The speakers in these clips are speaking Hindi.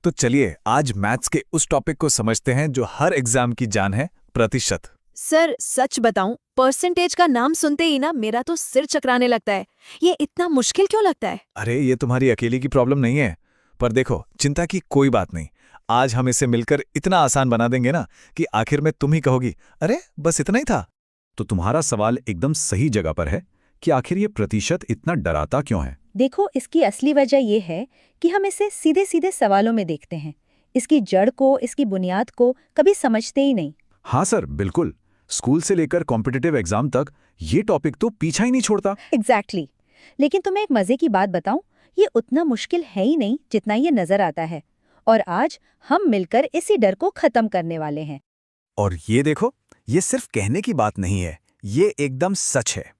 तो चलिए आज मैथ्स के उस टॉपिक को समझते हैं जो हर एग्जाम की जान है, प्रतिशत। सर सच बताऊं, परसेंटेज का नाम सुनते ही ना मेरा तो सिर चकराने लगता है। ये इतना मुश्किल क्यों लगता है? अरे ये तुम्हारी अकेली की प्रॉब्लम नहीं है। पर देखो, चिंता की कोई बात नहीं। आज हम इसे मिलकर इतना आसान बना देंगे ना कि आखिर में तुम ही कहोगी, अरे बस इतना ही था। तो तुम्हारा सवाल एकदम सही जगह पर है कि आखिर ये प्रतिशत इतना डराता क्यों है। देखो, इसकी असली वजह ये है कि हम इसे सीधे सीधे सवालों में देखते हैं। इसकी जड़ को, इसकी बुनियाद को कभी समझते ही नहीं। हाँ सर, बिल्कुल। स्कूल से लेकर कॉम्पिटिटिव एग्जाम तक ये टॉपिक तो पीछा ही नहीं छोड़ता। एग्जैक्टली। लेकिन तुम्हें एक मजे की बात बताऊं, ये उतना मुश्किल है ही नहीं जितना ये नजर आता है। और आज हम मिलकर इसी डर को खत्म करने वाले हैं। और ये देखो, ये सिर्फ कहने की बात नहीं है, ये एकदम सच है।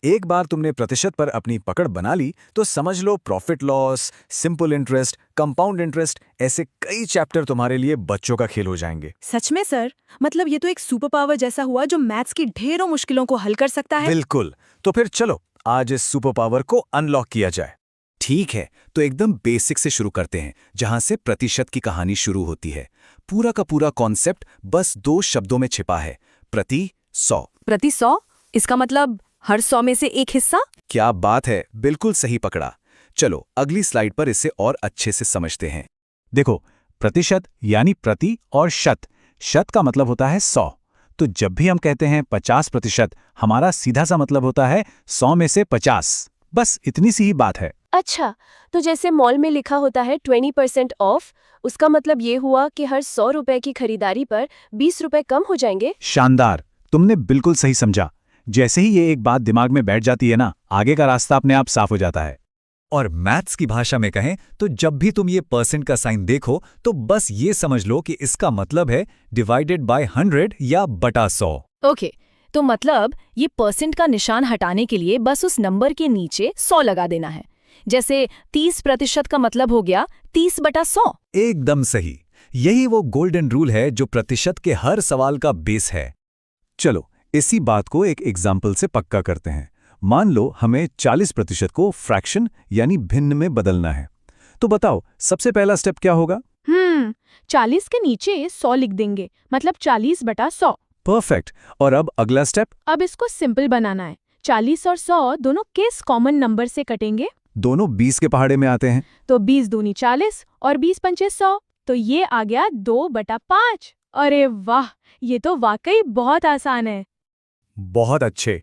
एक बार तुमने प्रतिशत पर अपनी पकड़ बना ली तो समझ लो profit loss, simple interest, compound interest, ऐसे कई चैप्टर तुम्हारे लिए बच्चों का खेल हो जाएंगे। सच में सर, मतलब ये तो एक सुपर पावर जैसा हुआ जो मैथ्स की ढेरों मुश्किलों को हल कर सकता है। बिल्कुल। तो फिर चलो आज इस सुपर पावर को अनलॉक किया जाए। ठीक है, तो एकदम बेसिक से शुरू करते हैं, जहां से प्रतिशत की कहानी शुरू होती है। पूरा का पूरा कॉन्सेप्ट बस 2 शब्दों में छिपा है, प्रति 100। प्रति 100? इसका मतलब हर 100 में से एक हिस्सा? क्या बात है, बिल्कुल सही पकड़ा। चलो अगली स्लाइड पर इसे और अच्छे से समझते हैं। देखो, प्रतिशत यानी प्रति और शत। शत का मतलब होता है 100। तो जब भी हम कहते हैं 50%, हमारा सीधा सा मतलब होता है 100 में से 50। बस इतनी सी ही बात है। अच्छा, तो जैसे मॉल में लिखा होता है 20% ऑफ, उसका मतलब ये हुआ कि हर 100 रुपए की खरीदारी पर 20 रुपए कम हो जाएंगे। शानदार, तुमने बिल्कुल सही समझा। जैसे ही ये एक बात दिमाग में बैठ जाती है ना, आगे का रास्ता अपने आप साफ हो जाता है। और मैथ्स की भाषा में कहें तो जब भी तुम ये परसेंट का साइन देखो तो बस ये समझ लो कि इसका मतलब है डिवाइडेड बाय 100 या बटा 100। ओके, तो मतलब ये परसेंट का निशान हटाने के लिए बस उस नंबर के नीचे 100 लगा देना है। जैसे 30% का मतलब हो गया 30/100। एकदम सही। यही वो गोल्डन रूल है जो प्रतिशत के हर सवाल का बेस है। चलो इसी बात को एक एग्जाम्पल से पक्का करते हैं। मान लो हमें 40% को फ्रैक्शन यानी भिन्न में बदलना है। तो बताओ सबसे पहला स्टेप क्या होगा? 40 के नीचे 100 लिख देंगे, मतलब 40/100। परफेक्ट। और अब अगला स्टेप? अब इसको सिंपल बनाना है। 40 और 100 दोनों किस कॉमन नंबर से कटेंगे? दोनों 20 के पहाड़े में आते हैं। तो 20 दूनी 40 और 20 पंचे 100, तो ये आ गया 2/5। अरे वाह, ये तो वाकई बहुत आसान है। बहुत अच्छे।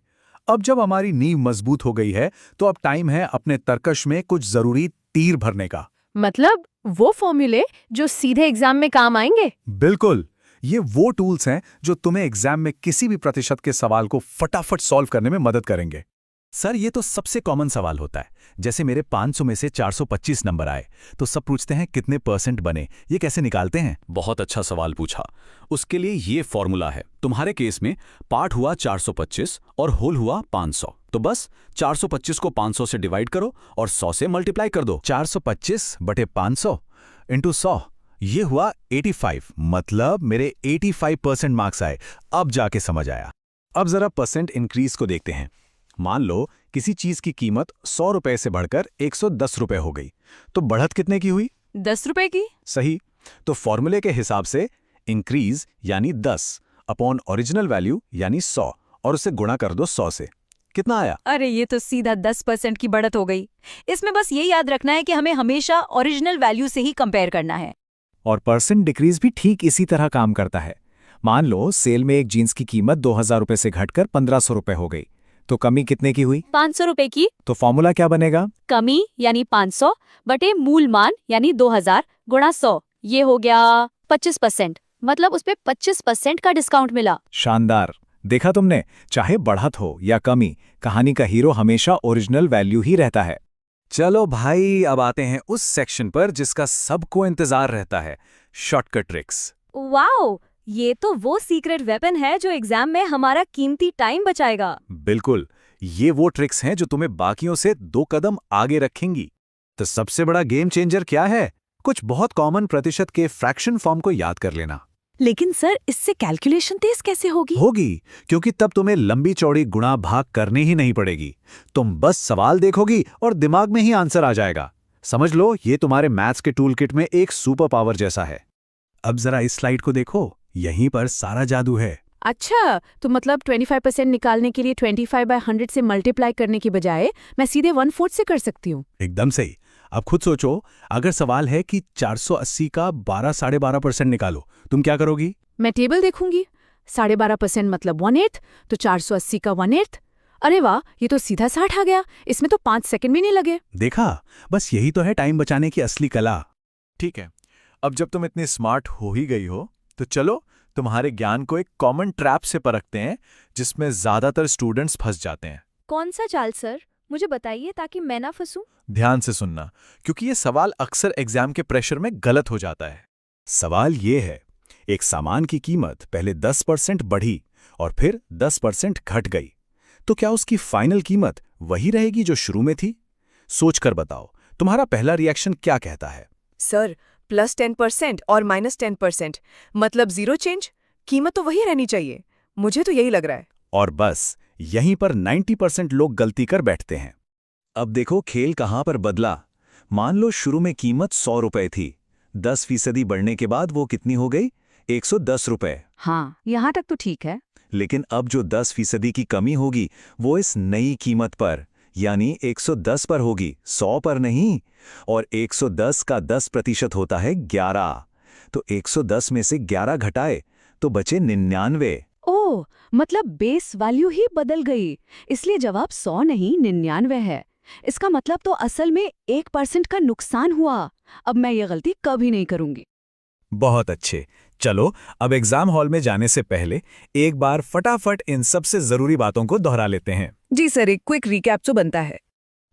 अब जब हमारी नींव मजबूत हो गई है तो अब टाइम है अपने तर्कश में कुछ जरूरी तीर भरने का। मतलब वो फॉर्मूले जो सीधे एग्जाम में काम आएंगे? बिल्कुल। ये वो टूल्स हैं जो तुम्हें एग्जाम में किसी भी प्रतिशत के सवाल को फटाफट सॉल्व करने में मदद करेंगे। सर ये तो सबसे कॉमन सवाल होता है। जैसे मेरे 500 में से 425 नंबर आए तो सब पूछते हैं कितने परसेंट बने, ये कैसे निकालते हैं? बहुत अच्छा सवाल पूछा। उसके लिए ये फॉर्मूला है। तुम्हारे केस में पार्ट हुआ 425 और होल हुआ 500। तो बस 425 को 500 से डिवाइड करो और 100 से मल्टीप्लाई कर दो। 425 बटे 500 इंटू 100, ये हुआ 85। मतलब मेरे 85% मार्क्स आए। अब जाके समझ आया। अब जरा परसेंट इंक्रीज को देखते हैं। मान लो किसी चीज की कीमत 100 रुपए से बढ़कर 110 रुपए हो गई, तो बढ़त कितने की हुई? 10 रुपए की। सही। तो फॉर्मूले के हिसाब से इंक्रीज यानी 10 अपॉन ओरिजिनल वैल्यू यानी 100 और उसे गुणा कर दो 100 से। कितना आया? अरे ये तो सीधा 10% की बढ़त हो गई। इसमें बस ये याद रखना है कि हमें हमेशा ओरिजिनल वैल्यू से ही कंपेयर करना है। और परसेंट डिक्रीज भी ठीक इसी तरह काम करता है। मान लो सेल में एक जीन्स की कीमत 2000 रुपए से घटकर 1500 रुपए हो गई, तो कमी कितने की हुई? 500 रुपए की। तो फॉर्मूला क्या बनेगा? कमी यानी 500 बटे मूल मान यानी 2000 गुणा 100। ये हो गया 25%। मतलब उस पे 25% का डिस्काउंट मिला। शानदार। देखा तुमने, चाहे बढ़त हो या कमी, कहानी का हीरो हमेशा ओरिजिनल वैल्यू ही रहता है। चलो भाई, अब आते हैं उस सेक्शन पर जिसका सबको इंतजार रहता है, शॉर्टकट ट्रिक्स। वाओ, ये तो वो सीक्रेट वेपन है जो एग्जाम में हमारा कीमती टाइम बचाएगा। बिल्कुल, ये वो ट्रिक्स हैं जो तुम्हें बाकियों से 2 कदम आगे रखेंगी। तो सबसे बड़ा गेम चेंजर क्या है? कुछ बहुत कॉमन प्रतिशत के फ्रैक्शन फॉर्म को याद कर लेना। लेकिन सर, इससे कैलकुलेशन तेज कैसे होगी? होगी, क्योंकि तब तुम्हें लंबी चौड़ी गुणा भाग करनी ही नहीं पड़ेगी। तुम बस सवाल देखोगी और दिमाग में ही आंसर आ जाएगा। समझ लो ये तुम्हारे मैथ्स के टूल किट में एक सुपर पावर जैसा है। अब जरा इस स्लाइड को देखो, यहीं पर सारा जादू है। अच्छा, तो मतलब 25% निकालने के लिए 25/100 से मल्टीप्लाई करने की बजाय मैं सीधे 1/4 से कर सकती हूँ। एकदम सही। अब खुद सोचो, अगर सवाल है कि 480 का 12.5% निकालो, तुम क्या करोगी? मैं टेबल देखूंगी। 12.5% मतलब 1/8, तो 480 का 1/8। अरे वाह, ये तो सीधा 60 आ गया। इसमें तो 5 सेकंड भी नहीं लगे। देखा, बस यही तो है टाइम बचाने की असली कला। ठीक है, अब जब तुम इतनी स्मार्ट हो ही गई हो, तो चलो तुम्हारे ज्ञान को एक कॉमन ट्रैप से परखते हैं जिसमें ज्यादातर स्टूडेंट्स फंस जाते हैं। कौन सा चाल सर? मुझे बताइए ताकि मैं ना फंसूं। ध्यान से सुनना, क्योंकि ये सवाल अक्सर एग्जाम के प्रेशर में गलत हो जाता है। सवाल ये है, एक सामान की कीमत पहले 10% बढ़ी और फिर 10% घट गई, तो क्या उसकी फाइनल कीमत वही रहेगी जो शुरू में थी? सोचकर बताओ, तुम्हारा पहला रिएक्शन क्या कहता है? सर, +10% और -10% मतलब 0 चेंज? कीमत तो वही रहनी चाहिए। मुझे तो यही लग रहा है। और बस यहीं पर 90% लोग गलती कर बैठते हैं। अब देखो खेल कहाँ पर बदला। मान लो शुरू में कीमत 100 रुपए थी, 10% बढ़ने के बाद वो कितनी हो गई? 110 रुपए। हाँ, यहाँ तक तो ठीक है। लेकिन अब जो 10% की कमी होगी वो इस नई कीमत पर यानी 110 पर होगी, 100 पर नहीं। और 110 का 10% होता है 11। तो 110 में से 11 घटाए तो बचे 99। ओह, मतलब बेस वैल्यू ही बदल गई। इसलिए जवाब 100 नहीं 99 है। इसका मतलब तो असल में 1% का नुकसान हुआ। अब मैं ये गलती कभी नहीं करूंगी। बहुत अच्छे। चलो अब एग्जाम हॉल में जाने से पहले एक बार फटाफट इन सबसे जरूरी बातों को दोहरा लेते हैं। जी सर, एक क्विक रिकैप तो बनता है।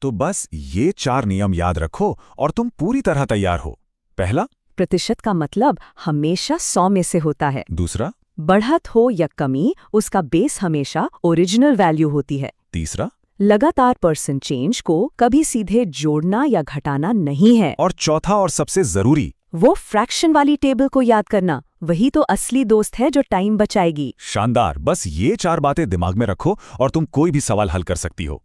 तो बस ये 4 नियम याद रखो और तुम पूरी तरह तैयार हो। पहला, प्रतिशत का मतलब हमेशा 100 में से होता है। दूसरा, बढ़त हो या कमी, उसका बेस हमेशा ओरिजिनल वैल्यू होती है। तीसरा, लगातार परसेंट चेंज को कभी सीधे जोड़ना या घटाना नहीं है। और चौथा और सबसे जरूरी, वो फ्रैक्शन वाली टेबल को याद करना, वही तो असली दोस्त है जो टाइम बचाएगी। शानदार। बस ये 4 बातें दिमाग में रखो और तुम कोई भी सवाल हल कर सकती हो।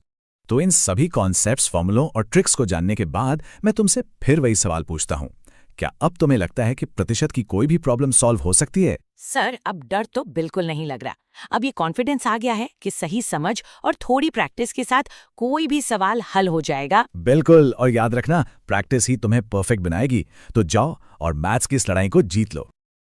तो इन सभी कॉन्सेप्ट्स, फॉर्मूलों और ट्रिक्स को जानने के बाद मैं तुमसे फिर वही सवाल पूछता हूँ, क्या अब तुम्हें लगता है कि प्रतिशत की कोई भी प्रॉब्लम सॉल्व हो सकती है? सर, अब डर तो बिल्कुल नहीं लग रहा। अब ये कॉन्फिडेंस आ गया है कि सही समझ और थोड़ी प्रैक्टिस के साथ कोई भी सवाल हल हो जाएगा। बिल्कुल, और याद रखना, प्रैक्टिस ही तुम्हें परफेक्ट बनाएगी। तो जाओ और मैथ्स की इस लड़ाई को जीत लो।